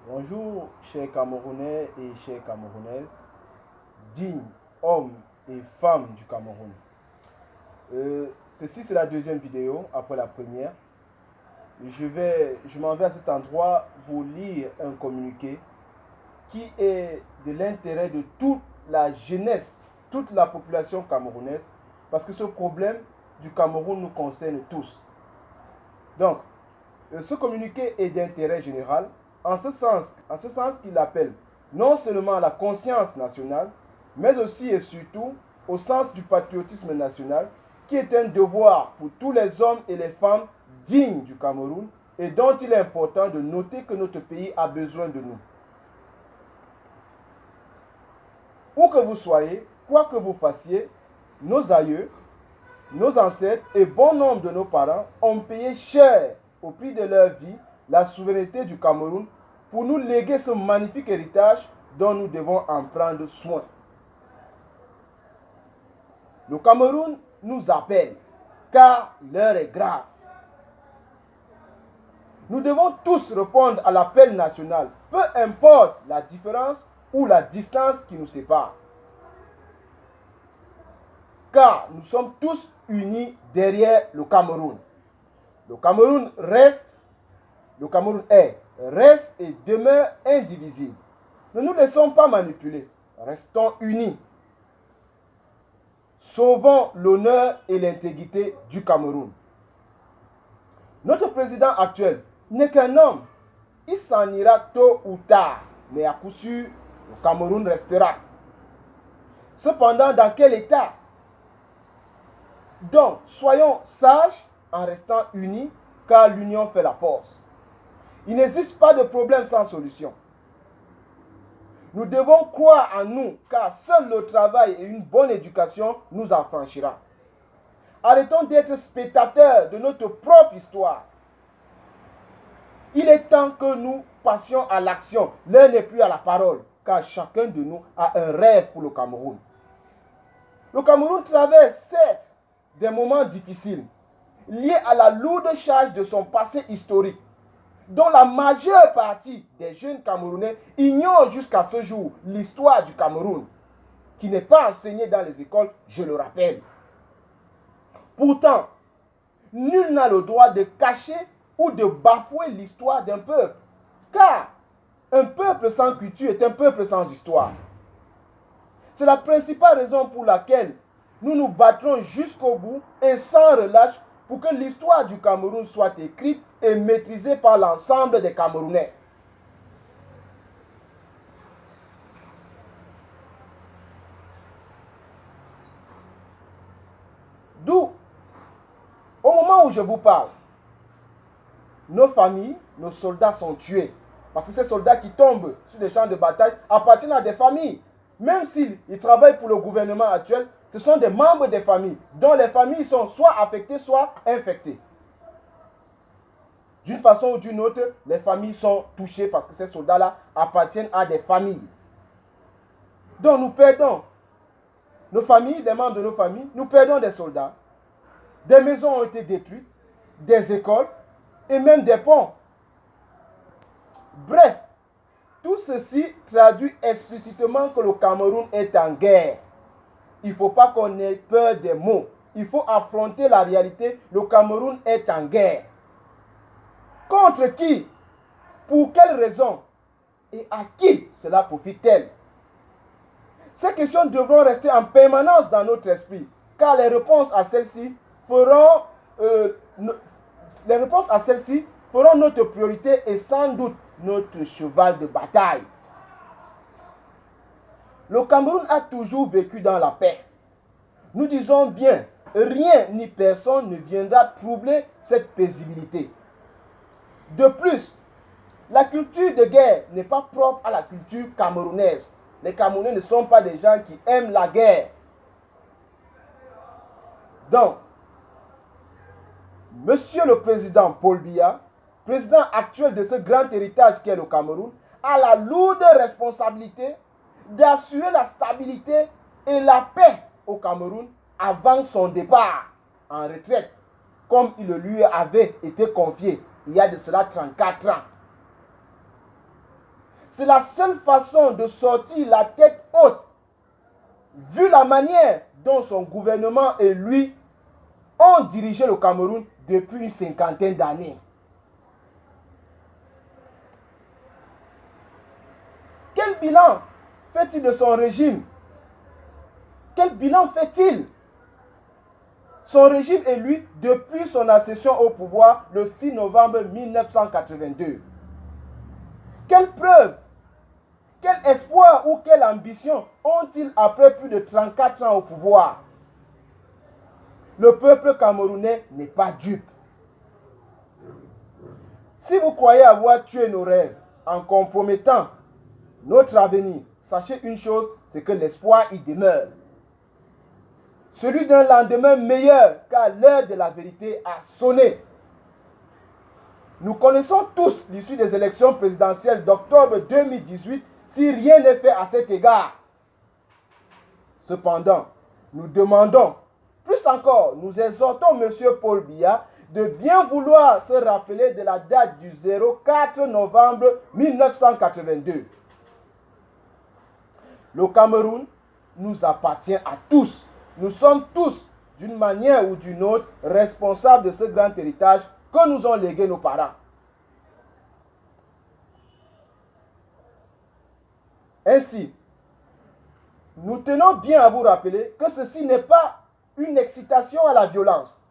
Bonjour, chers Camerounais et chères Camerounaises, dignes hommes et femmes du Cameroun. Ceci, c'est la deuxième vidéo après la première. Je m'en vais à cet endroit vous lire un communiqué qui est de l'intérêt de toute la jeunesse, toute la population camerounaise, parce que ce problème du Cameroun nous concerne tous. Donc, ce communiqué est d'intérêt général, en ce sens qu'il appelle non seulement à la conscience nationale, mais aussi et surtout au sens du patriotisme national, qui est un devoir pour tous les hommes et les femmes dignes du Cameroun et dont il est important de noter que notre pays a besoin de nous. Où que vous soyez, quoi que vous fassiez, nos aïeux, nos ancêtres et bon nombre de nos parents ont payé cher au prix de leur vie la souveraineté du Cameroun pour nous léguer ce magnifique héritage dont nous devons en prendre soin. Le Cameroun nous appelle car l'heure est grave. Nous devons tous répondre à l'appel national, peu importe la différence ou la distance qui nous sépare. Car nous sommes tous unis derrière le Cameroun. Le Cameroun reste et demeure indivisible. Ne nous laissons pas manipuler. Restons unis. Sauvons l'honneur et l'intégrité du Cameroun. Notre président actuel n'est qu'un homme. Il s'en ira tôt ou tard, mais à coup sûr, le Cameroun restera. Cependant, dans quel état? Donc, soyons sages en restant unis, car l'union fait la force. Il n'existe pas de problème sans solution. Nous devons croire en nous, car seul le travail et une bonne éducation nous affranchira. Arrêtons d'être spectateurs de notre propre histoire. Il est temps que nous passions à l'action. L'heure n'est plus à la parole, car chacun de nous a un rêve pour le Cameroun. Le Cameroun traverse, certes, des moments difficiles, liés à la lourde charge de son passé historique, dont la majeure partie des jeunes Camerounais ignorent jusqu'à ce jour l'histoire du Cameroun, qui n'est pas enseignée dans les écoles, je le rappelle. Pourtant, nul n'a le droit de cacher ou de bafouer l'histoire d'un peuple, car un peuple sans culture est un peuple sans histoire. C'est la principale raison pour laquelle nous nous battrons jusqu'au bout et sans relâche pour que l'histoire du Cameroun soit écrite et maîtrisée par l'ensemble des Camerounais. D'où, au moment où je vous parle, nos familles, nos soldats sont tués. Parce que ces soldats qui tombent sur les champs de bataille appartiennent à des familles. Même s'ils travaillent pour le gouvernement actuel, ce sont des membres des familles, dont les familles sont soit affectées, soit infectées. D'une façon ou d'une autre, les familles sont touchées parce que ces soldats-là appartiennent à des familles. Donc nous perdons nos familles, des membres de nos familles, nous perdons des soldats. Des maisons ont été détruites, des écoles et même des ponts. Bref, tout ceci traduit explicitement que le Cameroun est en guerre. Il ne faut pas qu'on ait peur des mots. Il faut affronter la réalité. Le Cameroun est en guerre. Contre qui? Pour quelles raisons? Et à qui cela profite-t-elle? Ces questions devront rester en permanence dans notre esprit, car les réponses à celles-ci feront notre priorité et sans doute notre cheval de bataille. Le Cameroun a toujours vécu dans la paix. Nous disons bien, rien ni personne ne viendra troubler cette paisibilité. De plus, la culture de guerre n'est pas propre à la culture camerounaise. Les Camerounais ne sont pas des gens qui aiment la guerre. Donc, Monsieur le Président Paul Biya, président actuel de ce grand héritage qu'est le Cameroun, a la lourde responsabilité d'assurer la stabilité et la paix au Cameroun avant son départ en retraite, comme il lui avait été confié il y a de cela 34 ans. C'est la seule façon de sortir la tête haute, vu la manière dont son gouvernement et lui ont dirigé le Cameroun depuis une cinquantaine d'années. Quel bilan fait-il de son régime? Quel bilan fait-il? Son régime est lui depuis son accession au pouvoir le 6 novembre 1982. Quelle preuve, quel espoir ou quelle ambition ont-ils après plus de 34 ans au pouvoir? Le peuple camerounais n'est pas dupe. Si vous croyez avoir tué nos rêves en compromettant notre avenir, sachez une chose, c'est que l'espoir y demeure. Celui d'un lendemain meilleur, car l'heure de la vérité a sonné. Nous connaissons tous l'issue des élections présidentielles d'octobre 2018 si rien n'est fait à cet égard. Cependant, nous demandons, plus encore, nous exhortons M. Paul Biya de bien vouloir se rappeler de la date du 04 novembre 1982. Le Cameroun nous appartient à tous. Nous sommes tous, d'une manière ou d'une autre, responsables de ce grand héritage que nous ont légué nos parents. Ainsi, nous tenons bien à vous rappeler que ceci n'est pas une excitation à la violence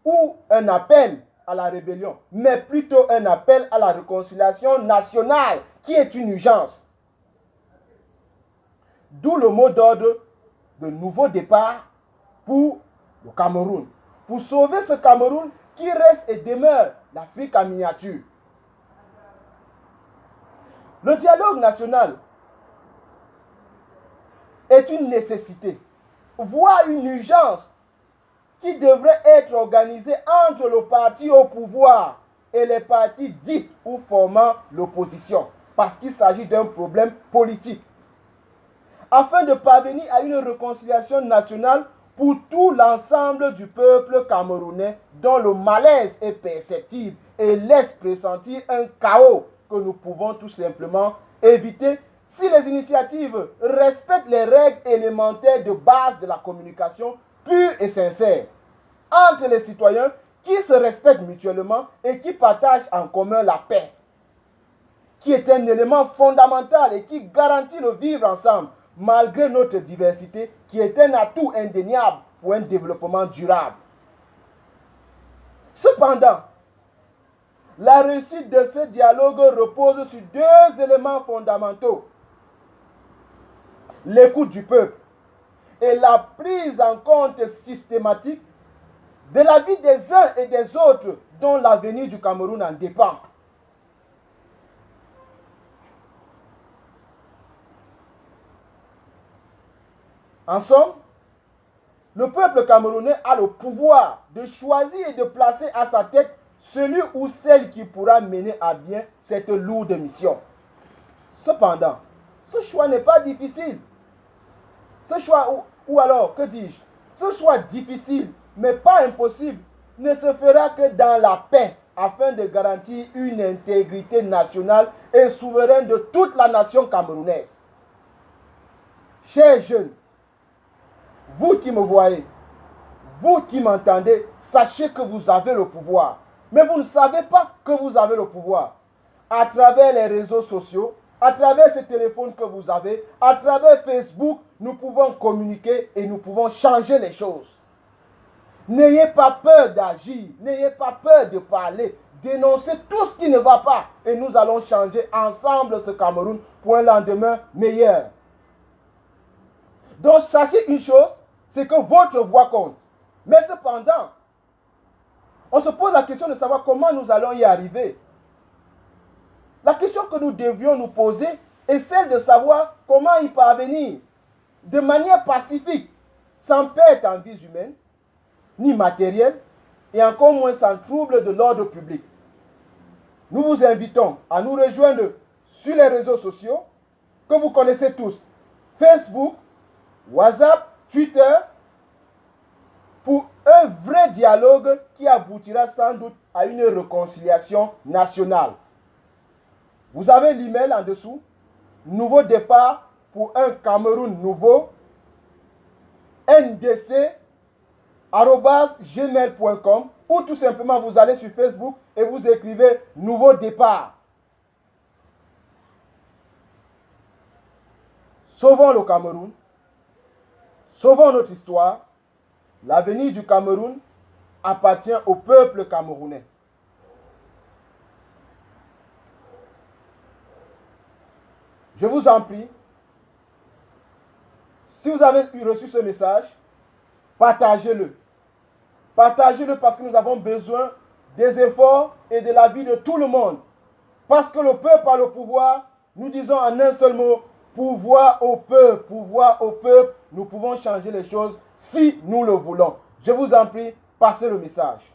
ou un appel à la rébellion, mais plutôt un appel à la réconciliation nationale qui est une urgence. D'où le mot d'ordre de nouveau départ pour le Cameroun. Pour sauver ce Cameroun qui reste et demeure l'Afrique en miniature. Le dialogue national est une nécessité, voire une urgence qui devrait être organisée entre le parti au pouvoir et les partis dits ou formant l'opposition, parce qu'il s'agit d'un problème politique, afin de parvenir à une réconciliation nationale pour tout l'ensemble du peuple camerounais dont le malaise est perceptible et laisse pressentir un chaos que nous pouvons tout simplement éviter si les initiatives respectent les règles élémentaires de base de la communication pure et sincère entre les citoyens qui se respectent mutuellement et qui partagent en commun la paix, qui est un élément fondamental et qui garantit le vivre ensemble malgré notre diversité, qui est un atout indéniable pour un développement durable. Cependant, la réussite de ce dialogue repose sur deux éléments fondamentaux: l'écoute du peuple et la prise en compte systématique de la vie des uns et des autres dont l'avenir du Cameroun en dépend. En somme, le peuple camerounais a le pouvoir de choisir et de placer à sa tête celui ou celle qui pourra mener à bien cette lourde mission. Cependant, ce choix n'est pas difficile. Ce choix, ou alors, que dis-je, ce choix difficile, mais pas impossible, ne se fera que dans la paix, afin de garantir une intégrité nationale et souveraine de toute la nation camerounaise. Chers jeunes, vous qui me voyez, vous qui m'entendez, sachez que vous avez le pouvoir. Mais vous ne savez pas que vous avez le pouvoir. À travers les réseaux sociaux, à travers ce téléphone que vous avez, à travers Facebook, nous pouvons communiquer et nous pouvons changer les choses. N'ayez pas peur d'agir, n'ayez pas peur de parler, dénoncez tout ce qui ne va pas et nous allons changer ensemble ce Cameroun pour un lendemain meilleur. Donc sachez une chose, c'est que votre voix compte. Mais cependant, on se pose la question de savoir comment nous allons y arriver. La question que nous devions nous poser est celle de savoir comment y parvenir de manière pacifique, sans perte en vies humaines, ni matérielles, et encore moins sans trouble de l'ordre public. Nous vous invitons à nous rejoindre sur les réseaux sociaux que vous connaissez tous, Facebook, WhatsApp, Twitter, pour un vrai dialogue qui aboutira sans doute à une réconciliation nationale. Vous avez l'email en dessous. nouveau départ pour un Cameroun nouveau, ndc@gmail.com, ou tout simplement vous allez sur Facebook et vous écrivez nouveau départ. Sauvons le Cameroun, sauvons notre histoire. L'avenir du Cameroun appartient au peuple camerounais. Je vous en prie, si vous avez reçu ce message, partagez-le. Partagez-le parce que nous avons besoin des efforts et de l'avis de tout le monde. Parce que le peuple a le pouvoir, nous disons en un seul mot, pouvoir au peuple, pouvoir au peuple. Nous pouvons changer les choses si nous le voulons. Je vous en prie, passez le message.